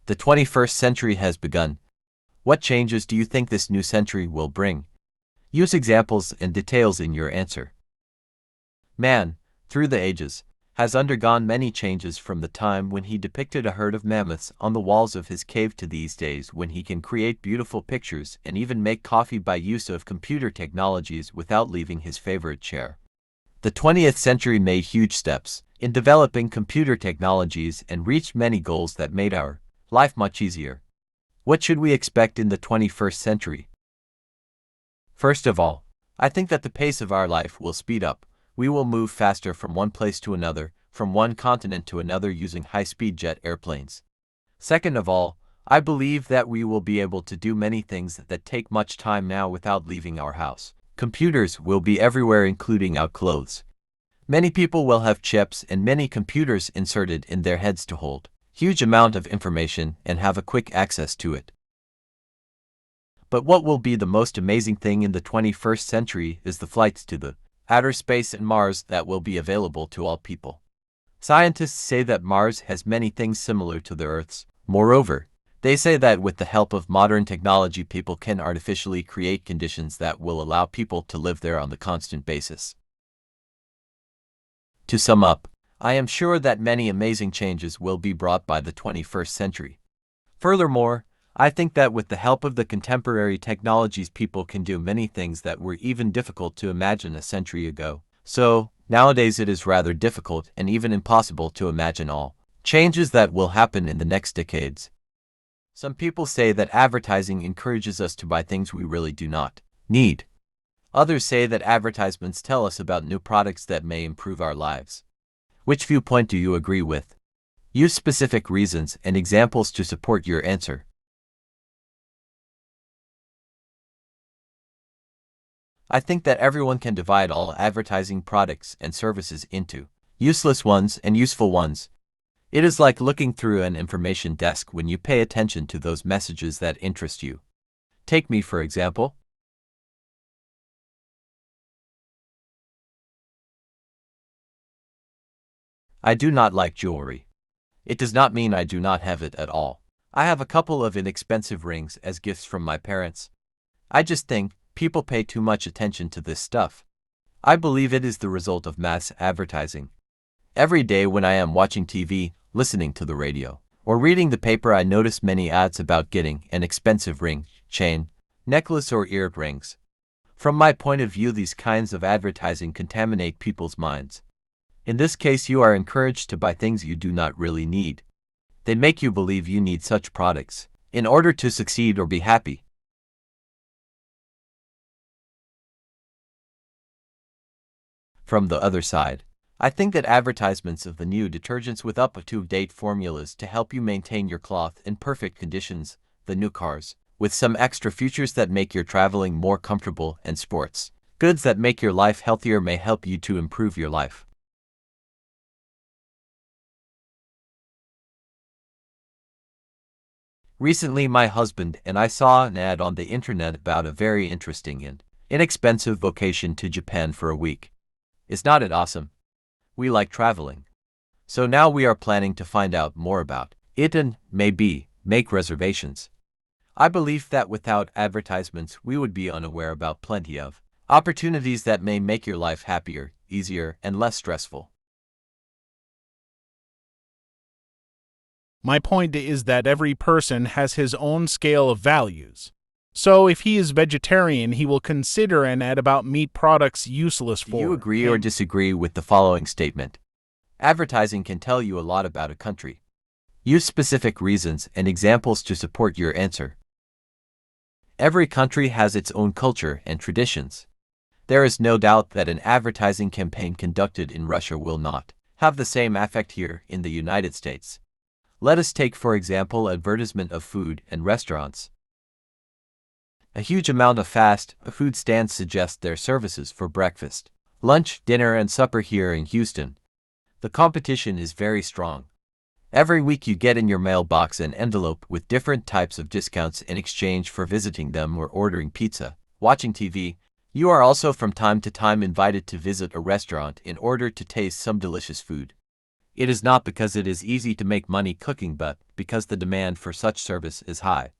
The 21st century has begun. What changes do you think this new century will bring? Use examples and details in your answer. Man, through the ages, has undergone many changes from the time when he depicted a herd of mammoths on the walls of his cave to these days when he can create beautiful pictures and even make coffee by use of computer technologies without leaving his favorite chair. The 20th century made huge steps in developing computer technologies and reached many goals that made our life much easier. What should we expect in the 21st century? First of all, I think that the pace of our life will speed up. We will move faster from one place to another, from one continent to another using high-speed jet airplanes. Second of all, I believe that we will be able to do many things that take much time now without leaving our house. Computers will be everywhere, including our clothes. Many people will have chips and many computers inserted in their heads to hold huge amount of information and have a quick access to it. But what will be the most amazing thing in the 21st century is the flights to the outer space and Mars that will be available to all people. Scientists say that Mars has many things similar to the Earth's. Moreover, they say that with the help of modern technology, people can artificially create conditions that will allow people to live there on the constant basis. To sum up, I am sure that many amazing changes will be brought by the 21st century. Furthermore, I think that with the help of the contemporary technologies, people can do many things that were even difficult to imagine a century ago. So, nowadays it is rather difficult and even impossible to imagine all changes that will happen in the next decades. Some people say that advertising encourages us to buy things we really do not need. Others say that advertisements tell us about new products that may improve our lives. Which viewpoint do you agree with? Use specific reasons and examples to support your answer. I think that everyone can divide all advertising products and services into useless ones and useful ones. It is like looking through an information desk when you pay attention to those messages that interest you. Take me for example. I do not like jewelry. It does not mean I do not have it at all. I have a couple of inexpensive rings as gifts from my parents. I just think people pay too much attention to this stuff. I believe it is the result of mass advertising. Every day when I am watching TV, listening to the radio, or reading the paper, I notice many ads about getting an expensive ring, chain, necklace, or earrings. From my point of view, these kinds of advertising contaminate people's minds. In this case, you are encouraged to buy things you do not really need. They make you believe you need such products in order to succeed or be happy. From the other side, I think that advertisements of the new detergents with up-to-date formulas to help you maintain your cloth in perfect conditions, the new cars, with some extra features that make your traveling more comfortable, and sports goods that make your life healthier may help you to improve your life. Recently, my husband and I saw an ad on the internet about a very interesting and inexpensive vacation to Japan for a week. Is not it awesome? We like traveling. So now we are planning to find out more about it and, maybe, make reservations. I believe that without advertisements we would be unaware about plenty of opportunities that may make your life happier, easier, and less stressful. My point is that every person has his own scale of values. So if he is vegetarian, he will consider an ad about meat products useless for him. Do you agree or disagree with the following statement? Advertising can tell you a lot about a country. Use specific reasons and examples to support your answer. Every country has its own culture and traditions. There is no doubt that an advertising campaign conducted in Russia will not have the same effect here in the United States. Let us take, for example, advertisement of food and restaurants. A huge amount of fast food stands suggest their services for breakfast, lunch, dinner, and supper here in Houston. The competition is very strong. Every week you get in your mailbox an envelope with different types of discounts in exchange for visiting them or ordering pizza, watching TV. You are also from time to time invited to visit a restaurant in order to taste some delicious food. It is not because it is easy to make money cooking, but because the demand for such service is high.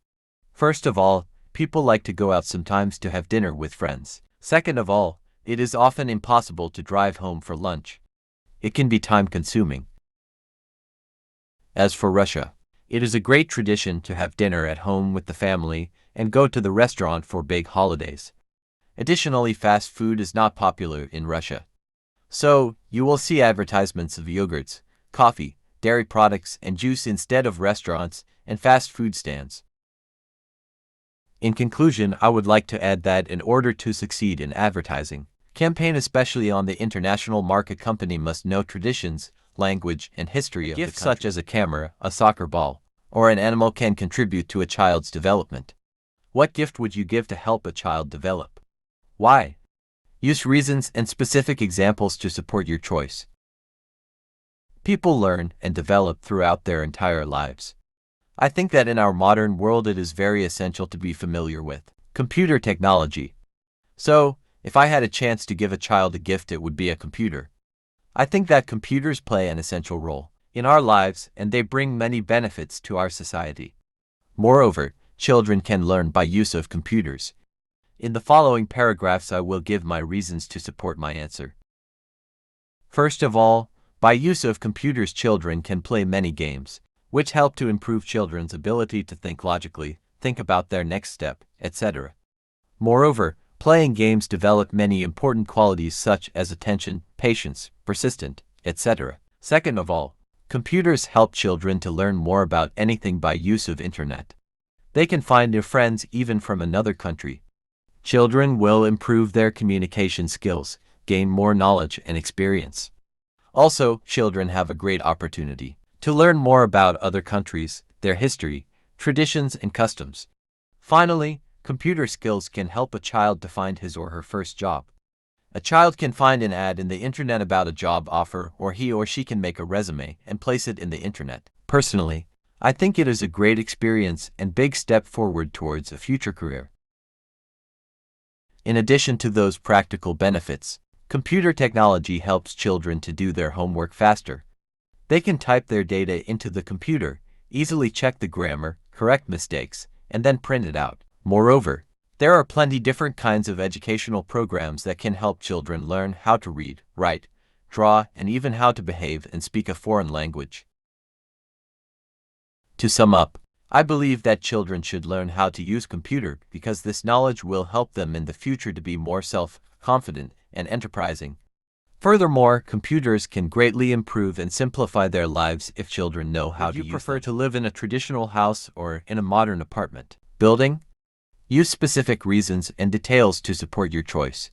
First of all, people like to go out sometimes to have dinner with friends. Second of all, it is often impossible to drive home for lunch. It can be time-consuming. As for Russia, it is a great tradition to have dinner at home with the family and go to the restaurant for big holidays. Additionally, fast food is not popular in Russia. So, you will see advertisements of yogurts, coffee, dairy products, and juice instead of restaurants and fast food stands. In conclusion, I would like to add that in order to succeed in advertising campaign, especially on the international market, company must know traditions, language, and history of the country. Gifts such as a camera, a soccer ball, or an animal can contribute to a child's development. What gift would you give to help a child develop? Why? Use reasons and specific examples to support your choice. People learn and develop throughout their entire lives. I think that in our modern world it is very essential to be familiar with computer technology. So, if I had a chance to give a child a gift, it would be a computer. I think that computers play an essential role in our lives and they bring many benefits to our society. Moreover, children can learn by use of computers. In the following paragraphs I will give my reasons to support my answer. First of all, by use of computers children can play many games, which help to improve children's ability to think logically, think about their next step, etc. Moreover, playing games develop many important qualities such as attention, patience, persistence, etc. Second of all, computers help children to learn more about anything by use of internet. They can find their friends even from another country. Children will improve their communication skills, gain more knowledge and experience. Also, children have a great opportunity to learn more about other countries, their history, traditions, and customs. Finally, computer skills can help a child to find his or her first job. A child can find an ad in the internet about a job offer, or he or she can make a resume and place it in the internet. Personally, I think it is a great experience and big step forward towards a future career. In addition to those practical benefits, computer technology helps children to do their homework faster. They can type their data into the computer, easily check the grammar, correct mistakes, and then print it out. Moreover, there are plenty different kinds of educational programs that can help children learn how to read, write, draw, and even how to behave and speak a foreign language. To sum up, I believe that children should learn how to use computer because this knowledge will help them in the future to be more self-confident and enterprising. Furthermore, computers can greatly improve and simplify their lives if children know how to use them. Would you prefer to live in a traditional house or in a modern apartment building? Use specific reasons and details to support your choice.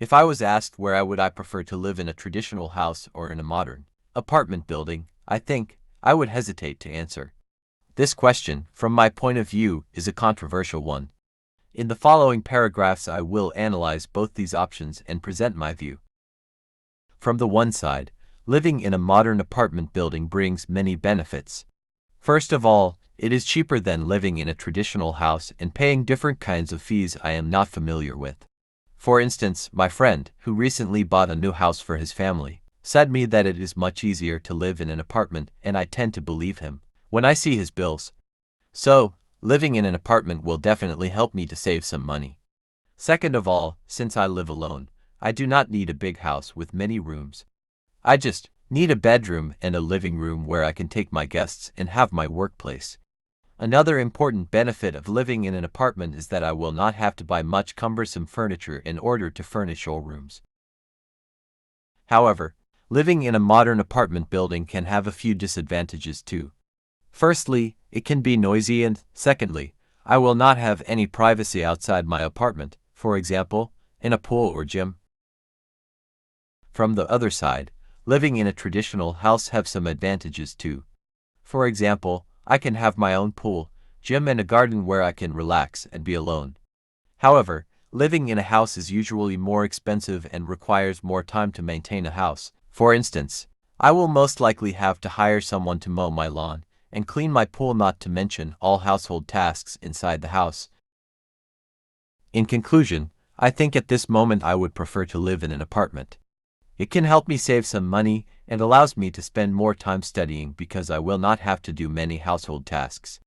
If I was asked where would I prefer to live, in a traditional house or in a modern apartment building, I think I would hesitate to answer. This question, from my point of view, is a controversial one. In the following paragraphs I will analyze both these options and present my view. From the one side, living in a modern apartment building brings many benefits. First of all, it is cheaper than living in a traditional house and paying different kinds of fees I am not familiar with. For instance, my friend, who recently bought a new house for his family, said me that it is much easier to live in an apartment, and I tend to believe him when I see his bills. So, living in an apartment will definitely help me to save some money. Second of all, since I live alone, I do not need a big house with many rooms. I just need a bedroom and a living room where I can take my guests and have my workplace. Another important benefit of living in an apartment is that I will not have to buy much cumbersome furniture in order to furnish all rooms. However, living in a modern apartment building can have a few disadvantages too. Firstly, it can be noisy, and secondly, I will not have any privacy outside my apartment, for example, in a pool or gym. From the other side, living in a traditional house have some advantages too. For example, I can have my own pool, gym, and a garden where I can relax and be alone. However, living in a house is usually more expensive and requires more time to maintain a house. For instance, I will most likely have to hire someone to mow my lawn and clean my pool, not to mention all household tasks inside the house. In conclusion, I think at this moment I would prefer to live in an apartment. It can help me save some money and allows me to spend more time studying because I will not have to do many household tasks.